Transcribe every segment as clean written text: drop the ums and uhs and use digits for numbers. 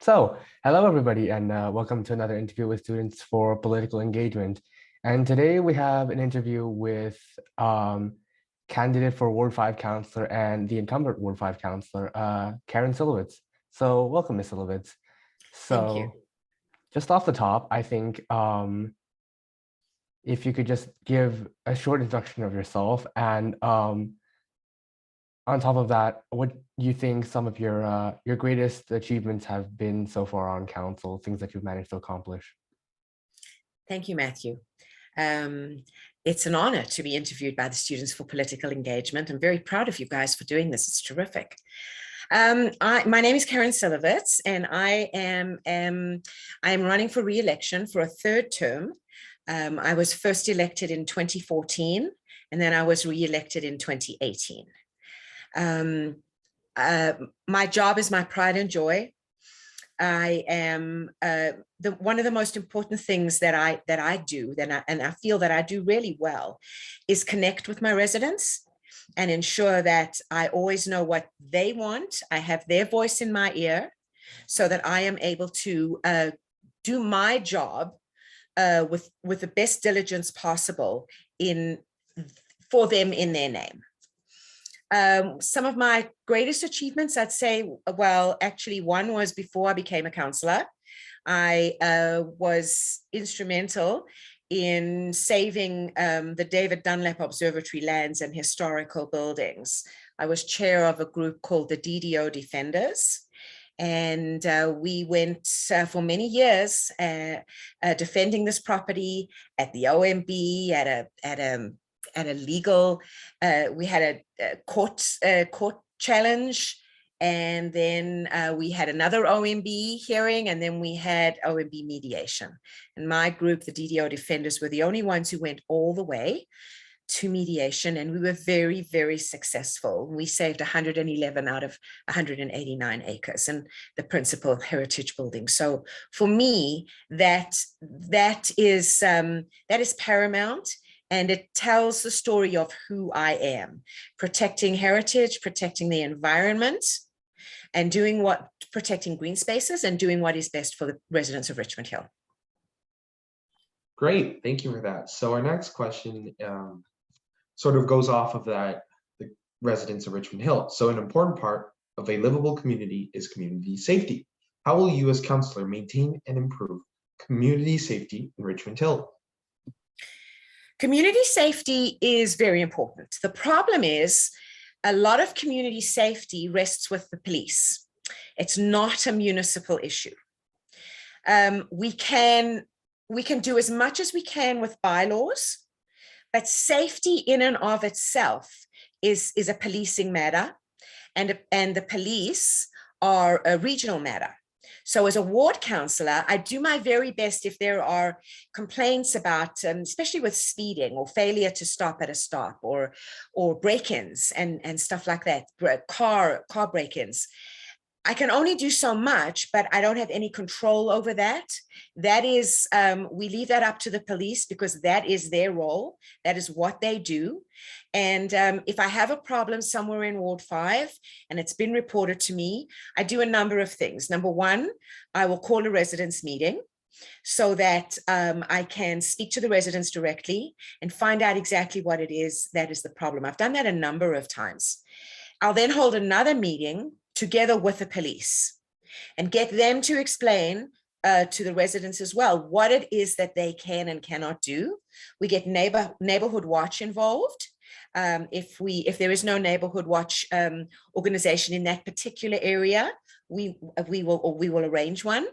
Hello everybody, and welcome to another interview with students for political engagement. And today we have an interview with candidate for Ward 5 Councillor and the incumbent Ward 5 Councillor, Karen Cilevitz. So welcome, Ms. Cilevitz. Thank you. Just off the top, I think if you could just give a short introduction of yourself, and on top of that, what you think some of your greatest achievements have been so far on council, things that you've managed to accomplish. Thank you, Matthew. It's an honor to be interviewed by the Students for Political Engagement. I'm very proud of you guys for doing this. It's terrific. My name is Karen Cilevitz, and I am running for re-election for a third term. I was first elected in 2014, and then I was re-elected in 2018. My job is my pride and joy. I am one of the most important things that I do, and I feel that I do really well, is connect with my residents and ensure that I always know what they want. I have their voice in my ear so that I am able to do my job with the best diligence possible for them in their name. Some of my greatest achievements, I'd say, well, actually one was before I became a councillor. I was instrumental in saving the David Dunlap Observatory lands and historical buildings. I was chair of a group called the DDO Defenders. And we went for many years defending this property at the OMB, at a legal, we had a court challenge, and then we had another OMB hearing, and then we had OMB mediation. And my group, the DDO Defenders, were the only ones who went all the way to mediation, and we were very, very successful. We saved 111 out of 189 acres and the principal heritage building. So for me, that is paramount. And it tells the story of who I am, protecting heritage, protecting the environment, and protecting green spaces and doing what is best for the residents of Richmond Hill. Great, thank you for that. So our next question sort of goes off of that, the residents of Richmond Hill. So an important part of a livable community is community safety. How will you as councillor maintain and improve community safety in Richmond Hill? Community safety is very important. The problem is a lot of community safety rests with the police. It's not a municipal issue. We can do as much as we can with bylaws, but safety in and of itself is a policing matter, and the police are a regional matter. So as a ward councillor, I do my very best if there are complaints about, especially with speeding or failure to stop at a stop, or break-ins and stuff like that, car break-ins. I can only do so much, but I don't have any control over that. That is, we leave that up to the police because that is their role. That is what they do. And if I have a problem somewhere in Ward 5 and it's been reported to me, I do a number of things. Number one, I will call a residents meeting so that I can speak to the residents directly and find out exactly what it is that is the problem. I've done that a number of times. I'll then hold another meeting together with the police and get them to explain to the residents as well what it is that they can and cannot do. We get neighborhood watch involved. If there is no neighborhood watch organization in that particular area, we will arrange one.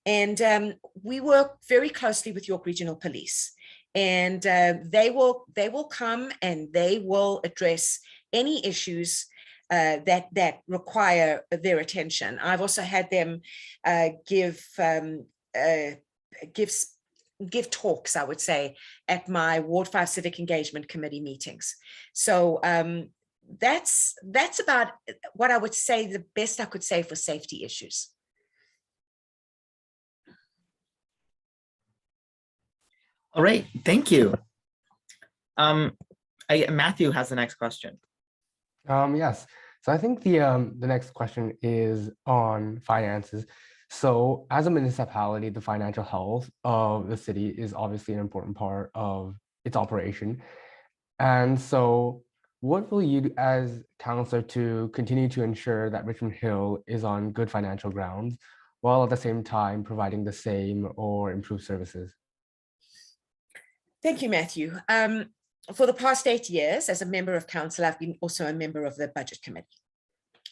And we work very closely with York Regional Police, and they will come and they will address any issues that require their attention. I've also had them give talks, I would say, at my Ward 5 Civic Engagement Committee meetings. So that's about what I would say, the best I could say for safety issues. All right, thank you. Matthew has the next question. Yes, so I think the next question is on finances. So as a municipality, the financial health of the city is obviously an important part of its operation. And so what will you do as councillor to continue to ensure that Richmond Hill is on good financial grounds, while at the same time providing the same or improved services? Thank you, Matthew. For the past 8 years, as a member of council, I've been also a member of the budget committee.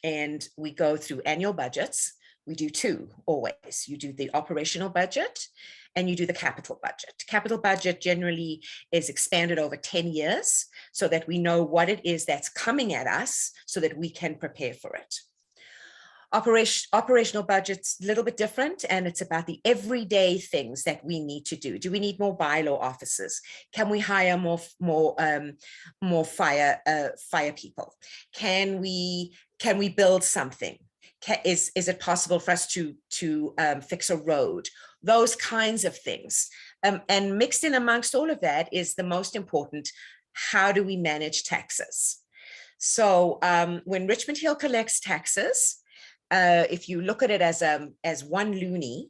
And we go through annual budgets. We do two always. You do the operational budget and you do the capital budget. Capital budget generally is expanded over 10 years so that we know what it is that's coming at us so that we can prepare for it. Operational budget's a little bit different, and it's about the everyday things that we need to do. Do we need more bylaw officers? Can we hire more fire people? Can we build something? Is it possible for us to fix a road? Those kinds of things. And mixed in amongst all of that is the most important: how do we manage taxes? So when Richmond Hill collects taxes, if you look at it as one loonie,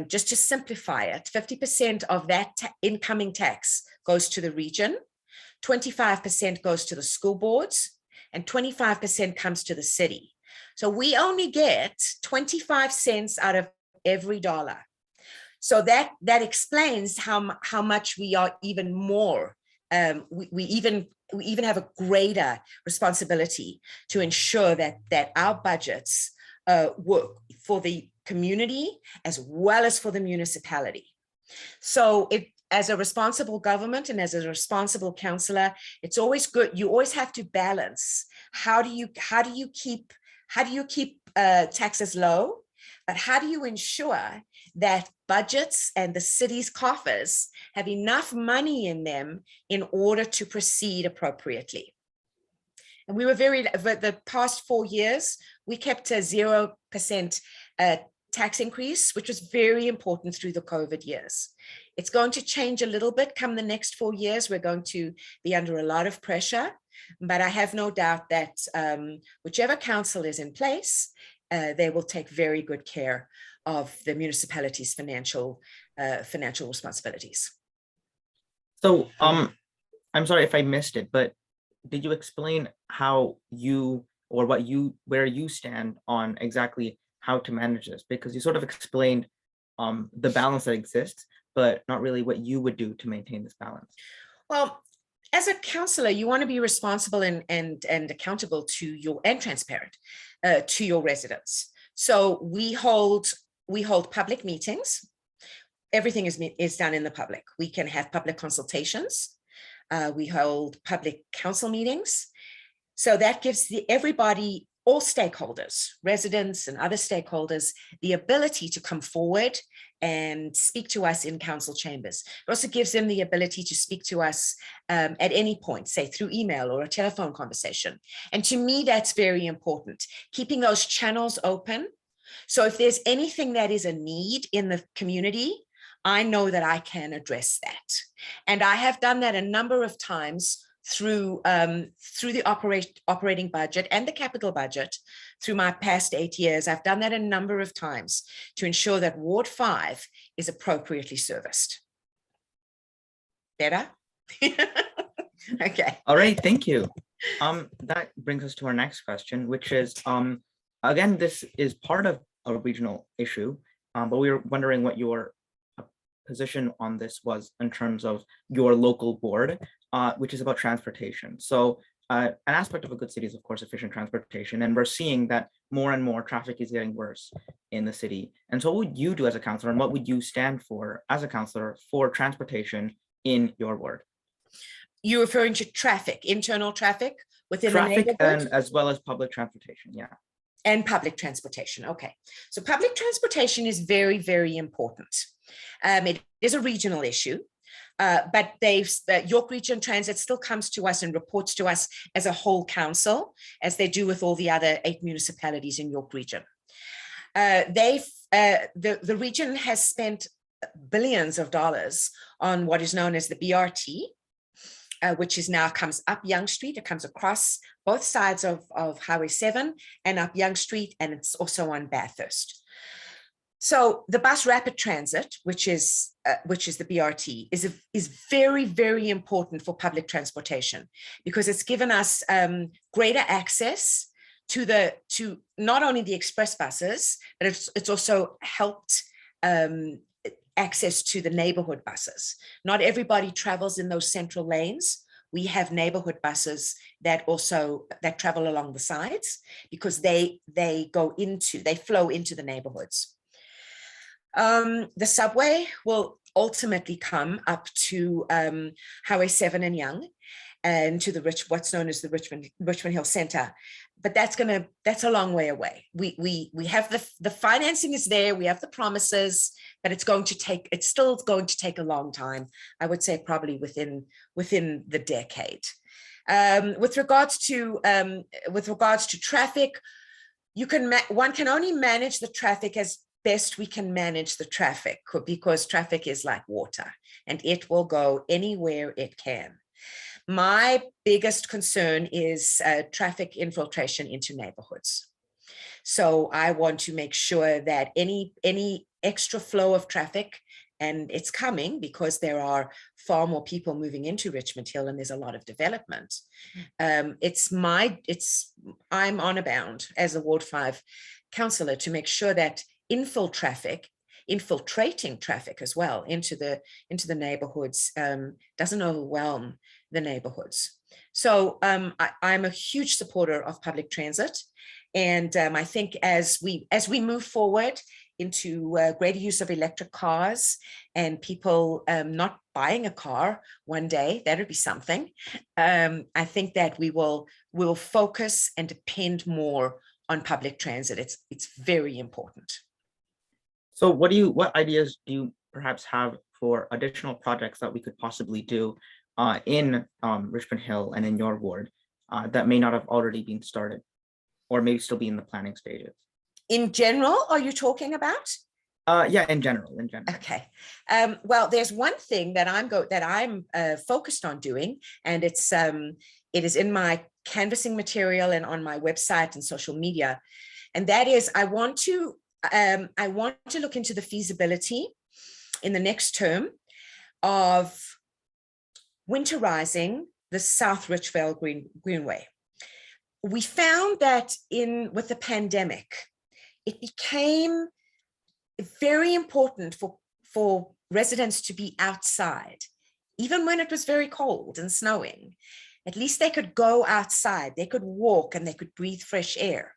just to simplify it, 50% of that incoming tax goes to the region, 25% goes to the school boards, and 25% comes to the city. So we only get 25 cents out of every dollar. So that explains how much we are even more. We even have a greater responsibility to ensure that our budgets work for the community as well as for the municipality. So as a responsible government and as a responsible councillor, it's always good. You always have to balance. How do you keep taxes low, but how do you ensure that budgets and the city's coffers have enough money in them in order to proceed appropriately? And we were the past 4 years, we kept a 0% tax increase, which was very important through the COVID years. It's going to change a little bit come the next 4 years. We're going to be under a lot of pressure, but I have no doubt that whichever council is in place, they will take very good care of the municipality's financial responsibilities. So I'm sorry if I missed it, but did you explain how you or where you stand on exactly how to manage this? Because you sort of explained the balance that exists, but not really what you would do to maintain this balance. Well, as a councillor, you want to be responsible and accountable to and transparent to your residents. So we hold public meetings. Everything is done in the public. We can have public consultations. We hold public council meetings. So that gives everybody, all stakeholders, residents and other stakeholders, the ability to come forward and speak to us in council chambers. It also gives them the ability to speak to us at any point, say through email or a telephone conversation. And to me, that's very important, keeping those channels open. So if there's anything that is a need in the community, I know that I can address that. And I have done that a number of times through the operating budget and the capital budget through my past 8 years. I've done that a number of times to ensure that Ward 5 is appropriately serviced. Better? Okay. All right, thank you. That brings us to our next question, which is, again, this is part of a regional issue, but we were wondering what your position on this was in terms of your local board, which is about transportation. So an aspect of a good city is, of course, efficient transportation. And we're seeing that more and more traffic is getting worse in the city. And so what would you do as a councillor, and what would you stand for as a councillor for transportation in your ward? You're referring to traffic, internal traffic within the Traffic neighborhood? and as well as public transportation, yeah. And public transportation, okay. So public transportation is very, very important. It is a regional issue, but York Region Transit still comes to us and reports to us as a whole council, as they do with all the other 8 municipalities in York Region. The region has spent billions of dollars on what is known as the BRT, which is now comes up Yonge Street. It comes across both sides of Highway 7 and up Yonge Street, and it's also on Bathurst. So the bus rapid transit, which is the BRT, is very, very important for public transportation because it's given us greater access to not only the express buses, but it's also helped access to the neighborhood buses. Not everybody travels in those central lanes. We have neighborhood buses that travel along the sides because they flow into the neighborhoods. The subway will ultimately come up to Highway 7 and Yonge and to what's known as the Richmond Hill Center. But that's a long way away. We have the financing is there, we have the promises, but it's still going to take a long time. I would say probably within the decade. With regards to traffic, one can only manage the traffic as best we can manage the traffic, because traffic is like water and it will go anywhere it can. My biggest concern is traffic infiltration into neighborhoods. So I want to make sure that any extra flow of traffic, and it's coming because there are far more people moving into Richmond Hill and there's a lot of development. I'm on a bound as a Ward 5 councillor to make sure that infiltrating traffic as well into the neighborhoods doesn't overwhelm the neighborhoods. So I'm a huge supporter of public transit, and I think as we move forward into greater use of electric cars and people not buying a car one day, that would be something. I think that we'll focus and depend more on public transit. It's very important. So what ideas do you perhaps have for additional projects that we could possibly do in Richmond Hill and in your ward that may not have already been started or maybe still be in the planning stages? In general, are you talking about? Yeah, in general. Okay. Well, there's one thing that I'm focused on doing, and it is in my canvassing material and on my website and social media, and that is I want to look into the feasibility in the next term of winterizing the South Richvale Greenway. We found that with the pandemic, it became very important for residents to be outside, even when it was very cold and snowing. At least they could go outside, they could walk, and they could breathe fresh air.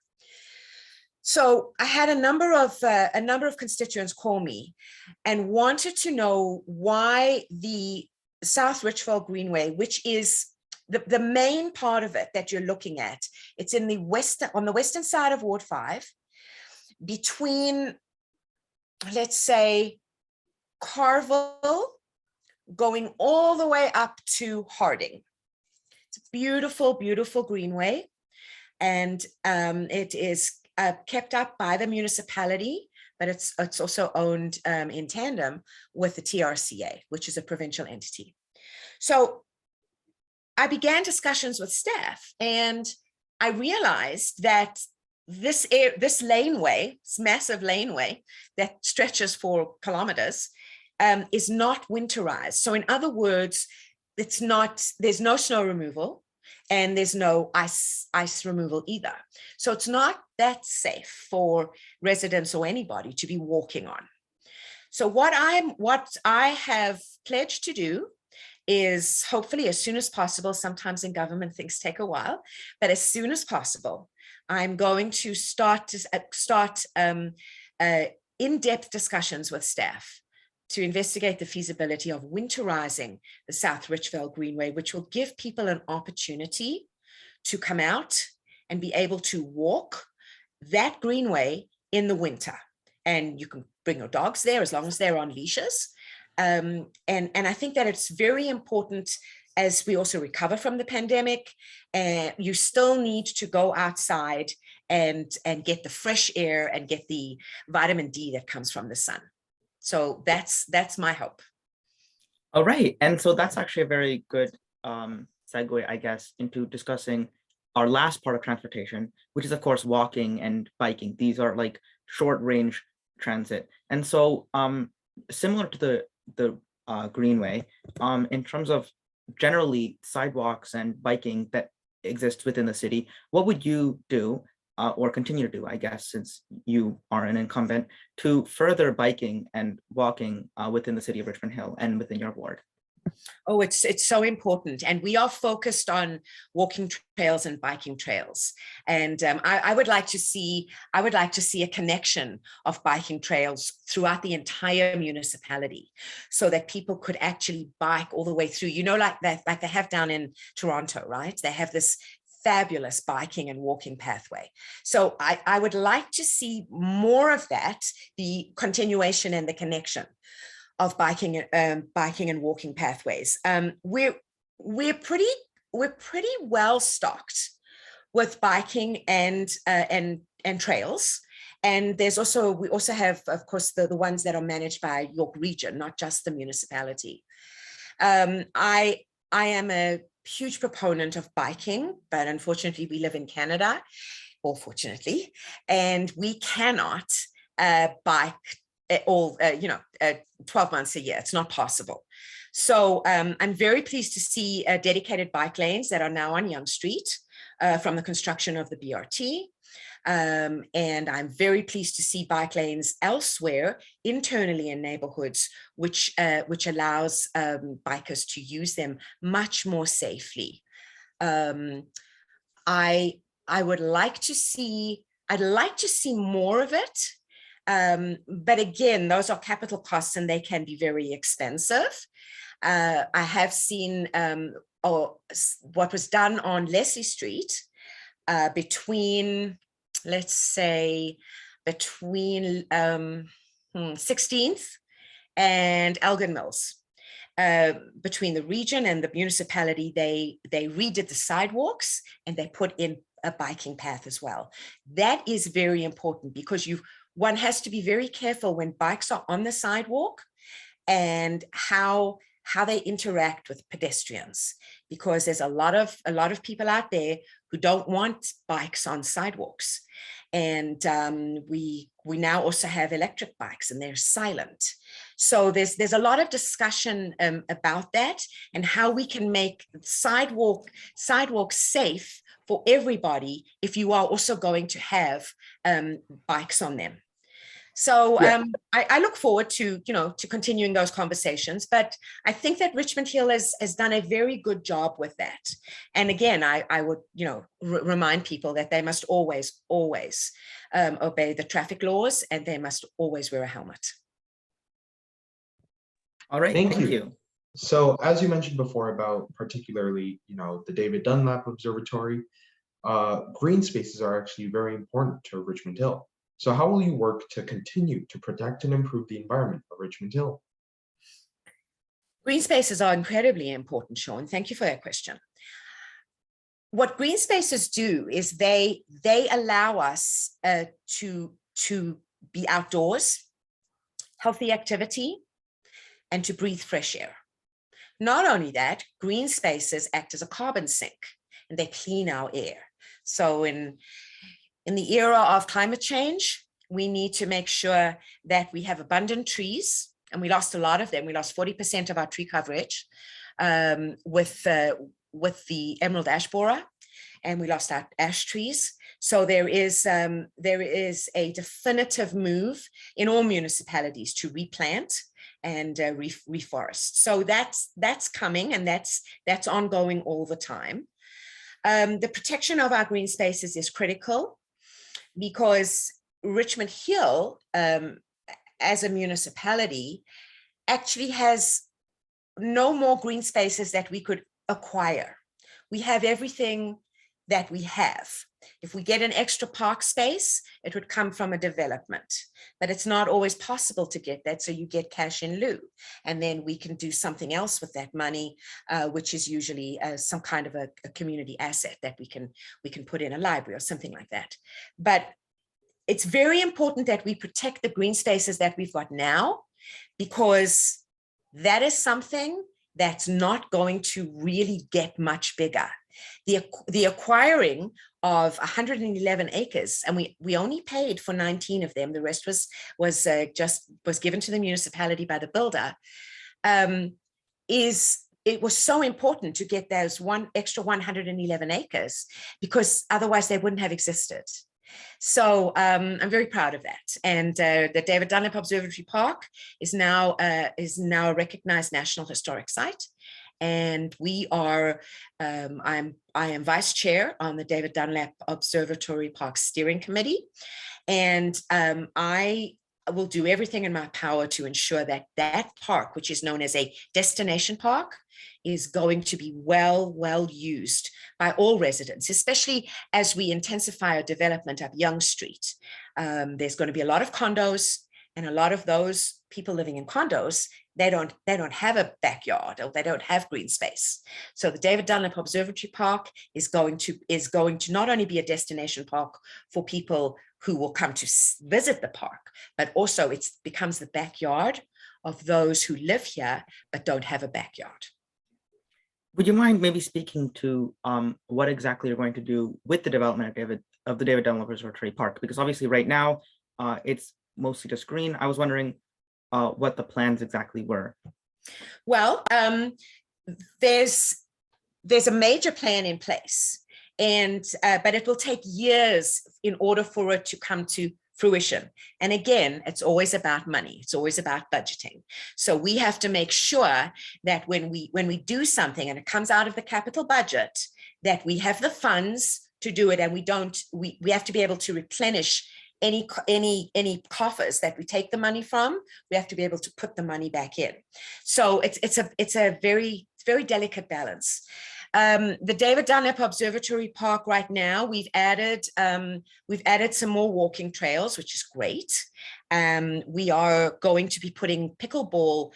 So I had a number of constituents call me and wanted to know why the South Richvale Greenway, which is the main part of it that you're looking at, it's on the western side of Ward 5, between, let's say, Carville, going all the way up to Harding. It's a beautiful, beautiful greenway, and it is kept up by the municipality, but it's also owned in tandem with the TRCA, which is a provincial entity. So I began discussions with staff, and I realized that this laneway, this massive laneway that stretches 4 kilometers, is not winterized. So in other words, there's no snow removal and there's no ice removal either. So it's not that safe for residents or anybody to be walking on. So what I have pledged to do is, hopefully as soon as possible, sometimes in government things take a while, but as soon as possible, I'm going to start in-depth discussions with staff to investigate the feasibility of winterizing the South Richvale Greenway, which will give people an opportunity to come out and be able to walk that greenway in the winter. And you can bring your dogs there as long as they're on leashes. And I think that it's very important as we also recover from the pandemic. You still need to go outside and get the fresh air and get the vitamin D that comes from the sun. So that's my hope. All right. And so that's actually a very good segue, I guess, into discussing our last part of transportation, which is, of course, walking and biking. These are like short range transit. And so similar to the Greenway, in terms of generally sidewalks and biking that exists within the city, what would you do or continue to do, I guess, since you are an incumbent, to further biking and walking within the city of Richmond Hill and within your ward? Oh, it's so important. And we are focused on walking trails and biking trails. And I would like to see a connection of biking trails throughout the entire municipality so that people could actually bike all the way through, like they have down in Toronto, right? They have this fabulous biking and walking pathway. So I would like to see more of that, the continuation and the connection of biking and walking pathways. We're pretty well stocked with biking and trails. And we also have, of course, the ones that are managed by York Region, not just the municipality. I am a huge proponent of biking, but unfortunately we live in Canada, or fortunately, and we cannot bike all 12 months a year. It's not possible. So I'm very pleased to see dedicated bike lanes that are now on Yonge Street from the construction of the BRT. And I'm very pleased to see bike lanes elsewhere internally in neighborhoods, which allows bikers to use them much more safely. I'd like to see more of it. But again, those are capital costs and they can be very expensive. I have seen what was done on Leslie Street between 16th and Elgin Mills. Between the region and the municipality, they redid the sidewalks and they put in a biking path as well. That is very important because one has to be very careful when bikes are on the sidewalk and how they interact with pedestrians, because there's a lot of people out there who don't want bikes on sidewalks. And we now also have electric bikes and they're silent. So there's a lot of discussion about that and how we can make sidewalks safe for everybody if you are also going to have bikes on them. So Yeah. I look forward to continuing those conversations, but I think that Richmond Hill has done a very good job with that. And again, I would remind people that they must always obey the traffic laws and they must always wear a helmet. All right, Thank thank you. you. So as you mentioned before about particularly, the David Dunlap Observatory, green spaces are actually very important to Richmond Hill. So how will you work to continue to protect and improve the environment of Richmond Hill? Green spaces are incredibly important, Sean. Thank you for that question. What green spaces do is they allow us to be outdoors, healthy activity, and to breathe fresh air. Not only that, green spaces act as a carbon sink and they clean our air. So in the era of climate change, we need to make sure that we have abundant trees, and we lost a lot of them. We lost 40% of our tree coverage with the emerald ash borer, and we lost our ash trees. So there is a definitive move in all municipalities to replant and reforest. So that's coming, and that's ongoing all the time. The protection of our green spaces is critical because Richmond Hill, as a municipality, actually has no more green spaces that we could acquire. We have everything that we have. If we get an extra park space, it would come from a development, but it's not always possible to get that. So you get cash in lieu, and then we can do something else with that money, which is usually some kind of a community asset that we can put in a library or something like that. But it's very important that we protect the green spaces that we've got now, because that is something that's not going to really get much bigger. The acquiring of 111 acres, and we only paid for 19 of them. The rest was given to the municipality by the builder. It was so important to get those extra 111 acres, because otherwise they wouldn't have existed. So I'm very proud of that. And the David Dunlap Observatory Park is now a recognized National Historic Site. And we are, I am vice chair on the David Dunlap Observatory Park Steering Committee. And I will do everything in my power to ensure that that park, which is known as a destination park, is going to be well used by all residents, especially as we intensify our development up Yonge Street. There's going to be a lot of condos, and a lot of those people living in condos, they don't have a backyard, or they don't have green space. So the David Dunlap Observatory Park is going to not only be a destination park for people who will come to visit the park, but also it becomes the backyard of those who live here but don't have a backyard. Would you mind maybe speaking to what exactly you're going to do with the development of the David Dunlap Observatory Park? Because obviously right now it's mostly just green. I was wondering what the plans exactly were. Well, there's a major plan in place, and but it will take years in order for it to come to fruition. And again, it's always about money. It's always about budgeting. So we have to make sure that when we do something and it comes out of the capital budget, that we have the funds to do it, and we have to be able to replenish any coffers that we take the money from. We have to be able to put the money back in. So it's a very delicate balance. The David Dunlap Observatory Park right now, we've added some more walking trails, which is great. We are going to be putting pickleball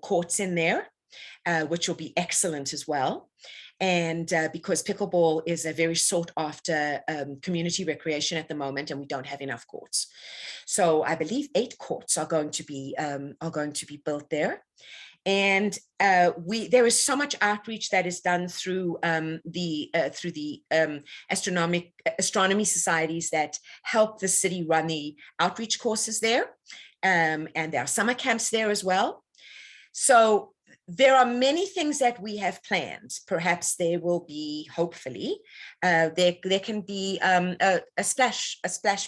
courts in there, which will be excellent as well. And because pickleball is a very sought after community recreation at the moment, and we don't have enough courts. So I believe 8 courts are going to be built there. And there is so much outreach that is done through the astronomy societies that help the city run the outreach courses there. And there are summer camps there as well. So there are many things that we have planned. Perhaps there will be, hopefully, there can be a splash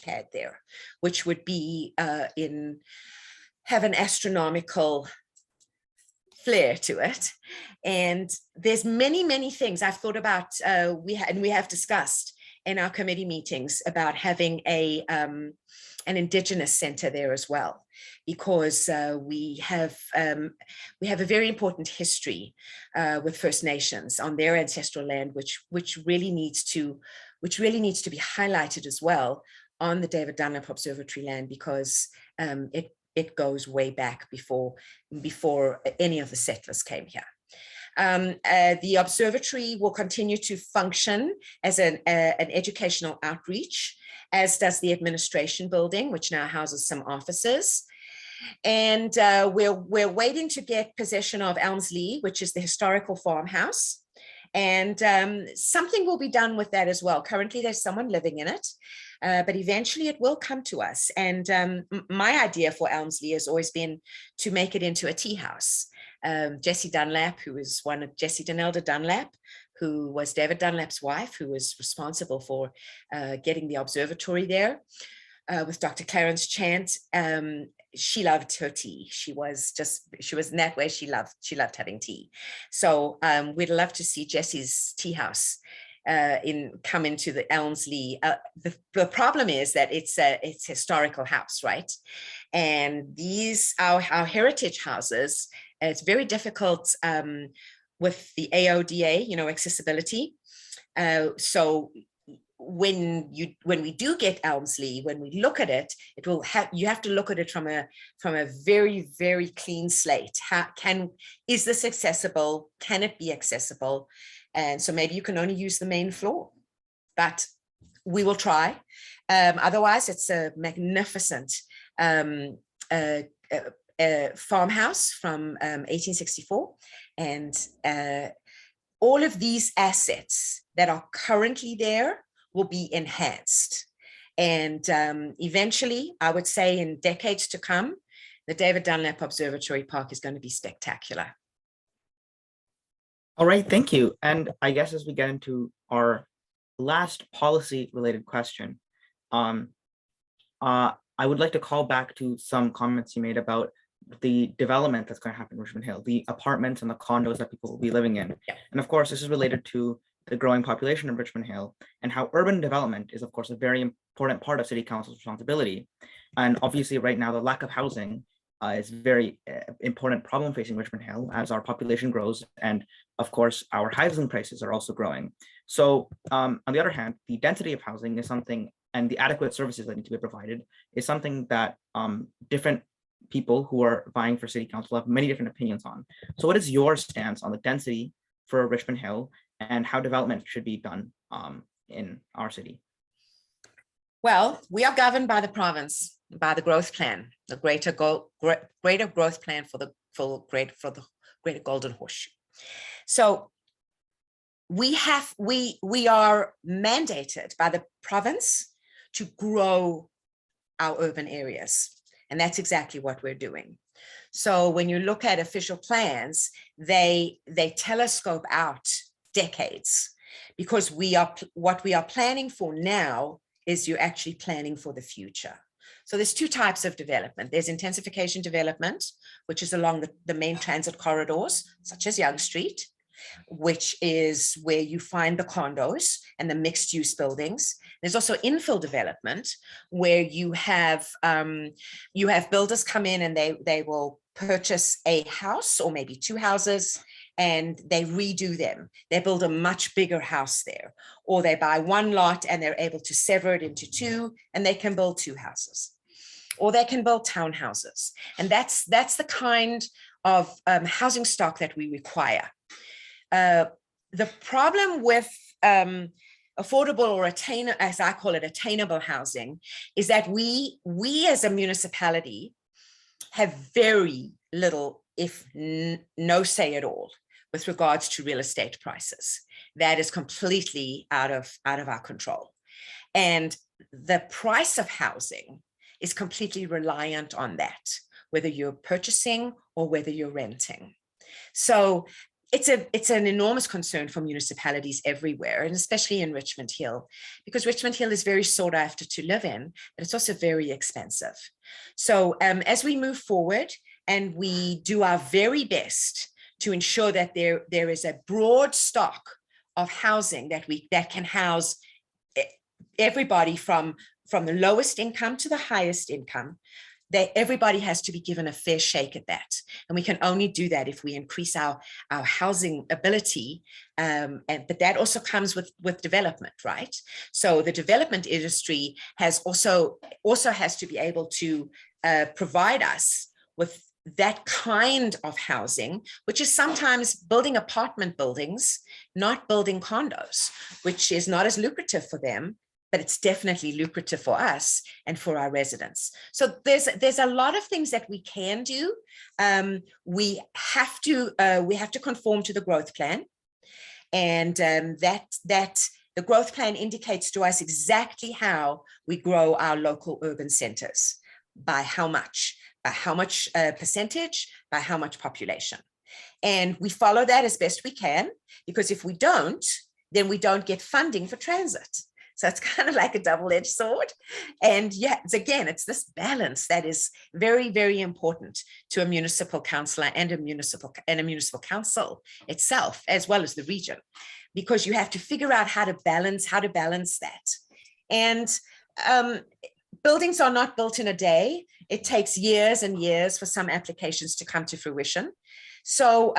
pad there, which would be have an astronomical flair to it. And there's many things I've thought about. We have discussed in our committee meetings about having an Indigenous center there as well, because we have a very important history with First Nations on their ancestral land, which really needs to be highlighted as well on the David Dunlap Observatory land, because it goes way back before any of the settlers came here. The observatory will continue to function as an educational outreach, as does the administration building, which now houses some offices. And we're waiting to get possession of Elmsley, which is the historical farmhouse. And something will be done with that as well. Currently, there's someone living in it, but eventually it will come to us. And my idea for Elmsley has always been to make it into a tea house. Jessie Dunlap, who is one of Jessie Denelda Dunlap, who was David Dunlap's wife, who was responsible for getting the observatory there, with Dr. Clarence Chant. She loved her tea. She was in that way. She loved having tea. So we'd love to see Jessie's tea house come into the Elmsley. The problem is that it's a historical house, right? And these our heritage houses, it's very difficult with the AODA, accessibility. So when we do get Elmsley, when we look at it, you have to look at it from a very, very clean slate. Is this accessible? Can it be accessible? And so maybe you can only use the main floor, but we will try. Otherwise, it's a magnificent farmhouse from 1864, and all of these assets that are currently there will be enhanced. And eventually, I would say in decades to come, the David Dunlap Observatory Park is going to be spectacular. All right, thank you. And I guess as we get into our last policy related question, I would like to call back to some comments you made about the development that's going to happen in Richmond Hill, the apartments and the condos that people will be living in. Yeah. And of course, this is related to the growing population of Richmond Hill and how urban development is, of course, a very important part of City Council's responsibility. And obviously right now, the lack of housing is a very important problem facing Richmond Hill as our population grows. And of course, our housing prices are also growing. So on the other hand, the density of housing is something, and the adequate services that need to be provided is something that different people who are vying for City Council have many different opinions on. So what is your stance on the density for Richmond Hill and how development should be done in our city? Well, we are governed by the province, by the growth plan, the greater growth plan for the greater Golden Horseshoe. So we are mandated by the province to grow our urban areas. And that's exactly what we're doing. So when you look at official plans, they telescope out decades, because what we are planning for now is you're actually planning for the future. So there's two types of development. There's intensification development, which is along the main transit corridors, such as Yonge Street, which is where you find the condos and the mixed use buildings. There's also infill development, where you have builders come in and they will purchase a house or maybe two houses and they redo them. They build a much bigger house there, or they buy one lot and they're able to sever it into two and they can build two houses, or they can build townhouses. And that's the kind of housing stock that we require. The problem with affordable or as I call it, attainable housing, is that we as a municipality have very little, if no say at all, with regards to real estate prices. That is completely out of our control. And the price of housing is completely reliant on that, whether you're purchasing or whether you're renting. So it's an enormous concern for municipalities everywhere, and especially in Richmond Hill, because Richmond Hill is very sought after to live in, but it's also very expensive. So as we move forward and we do our very best to ensure that there is a broad stock of housing that can house everybody from the lowest income to the highest income, everybody has to be given a fair shake at that. And we can only do that if we increase our housing ability. But that also comes with development, right? So the development industry has also has to be able to provide us with that kind of housing, which is sometimes building apartment buildings, not building condos, which is not as lucrative for them, but it's definitely lucrative for us and for our residents. So there's a lot of things that we can do. We have to conform to the growth plan, and that the growth plan indicates to us exactly how we grow our local urban centers, by how much percentage, by how much population. And we follow that as best we can, because if we don't, then we don't get funding for transit. So it's kind of like a double-edged sword. And yeah, it's this balance that is very, very important to a municipal councillor and a municipal council itself, as well as the region, because you have to figure out how to balance that. And buildings are not built in a day. It takes years and years for some applications to come to fruition. So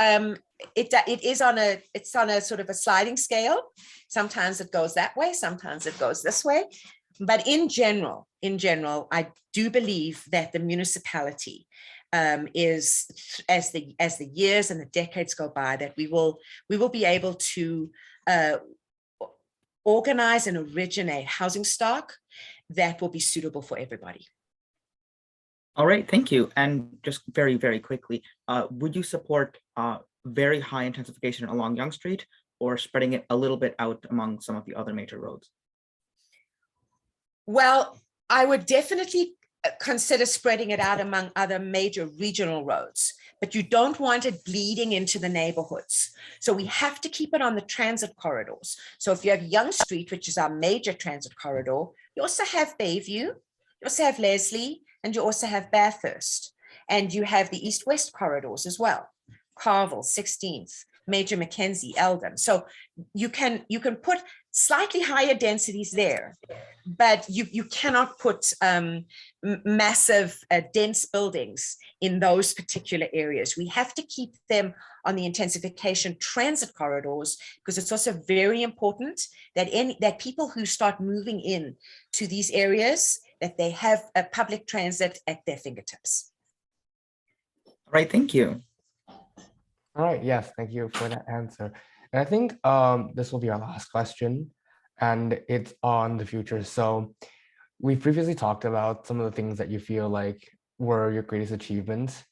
it's on a sort of a sliding scale. Sometimes it goes that way, sometimes it goes this way. But in general, I do believe that the municipality is, as the years and the decades go by, that we will be able to organize and originate housing stock that will be suitable for everybody. All right, thank you. And just very, very quickly, would you support very high intensification along Yonge Street, or spreading it a little bit out among some of the other major roads? Well, I would definitely consider spreading it out among other major regional roads, but you don't want it bleeding into the neighborhoods. So we have to keep it on the transit corridors. So if you have Young Street, which is our major transit corridor, you also have Bayview, you also have Leslie, and you also have Bathurst. And you have the east-west corridors as well, Carville, 16th, Major Mackenzie, Eldon. So you can put slightly higher densities there, but you cannot put massive dense buildings in those particular areas. We have to keep them on the intensification transit corridors, because it's also very important that that people who start moving in to these areas, that they have a public transit at their fingertips. All right, thank you. All right, yes, thank you for that answer. And I think this will be our last question, and it's on the future. So we've previously talked about some of the things that you feel like were your greatest achievements,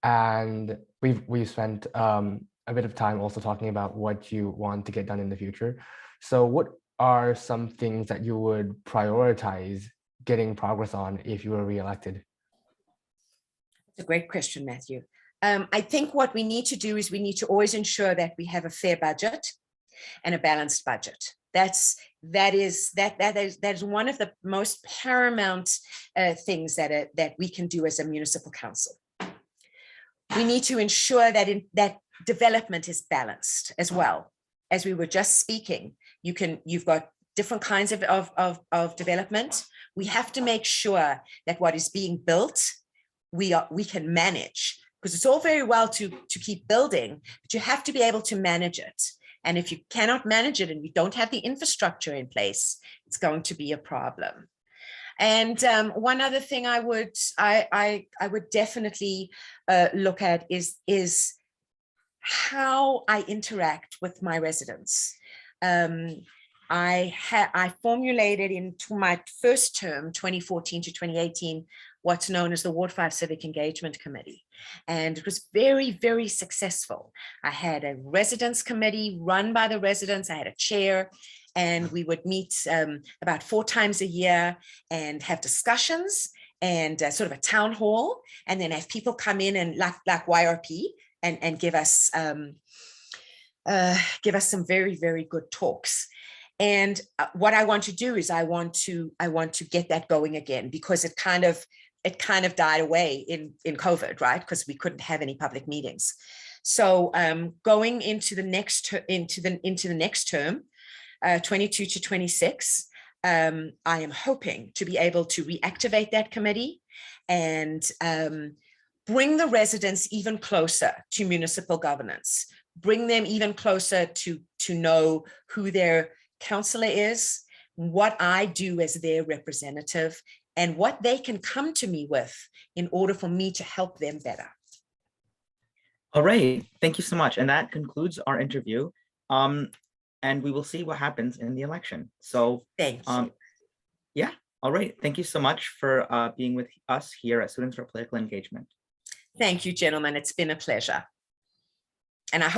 and we've spent a bit of time also talking about what you want to get done in the future. So what are some things that you would prioritize getting progress on if you were reelected? It's a great question, Matthew. I think what we need to do is we need to always ensure that we have a fair budget and a balanced budget. That is one of the most paramount things that we can do as a municipal council. We need to ensure that that development is balanced as well. As we were just speaking, you've got different kinds of development. We have to make sure that what is being built, we can manage, because it's all very well to keep building, but you have to be able to manage it. And if you cannot manage it and you don't have the infrastructure in place, it's going to be a problem. And one other thing I would definitely look at is how I interact with my residents. I formulated into my first term, 2014 to 2018, what's known as the Ward 5 Civic Engagement Committee. And it was very, very successful. I had a residents committee run by the residents. I had a chair, and we would meet about 4 times a year and have discussions and sort of a town hall, and then have people come in and like YRP and give us some very, very good talks. And what I want to do is I want to get that going again, because it kind of died away in COVID, right? Because we couldn't have any public meetings. So going into the next term, 22 to 26, I am hoping to be able to reactivate that committee and bring the residents even closer to municipal governance, bring them even closer to know who their councillor is, what I do as their representative, and what they can come to me with in order for me to help them better. All right, thank you so much. And that concludes our interview. And we will see what happens in the election. So thank you. Yeah, all right. Thank you so much for being with us here at Students for Political Engagement. Thank you, gentlemen. It's been a pleasure. And I hope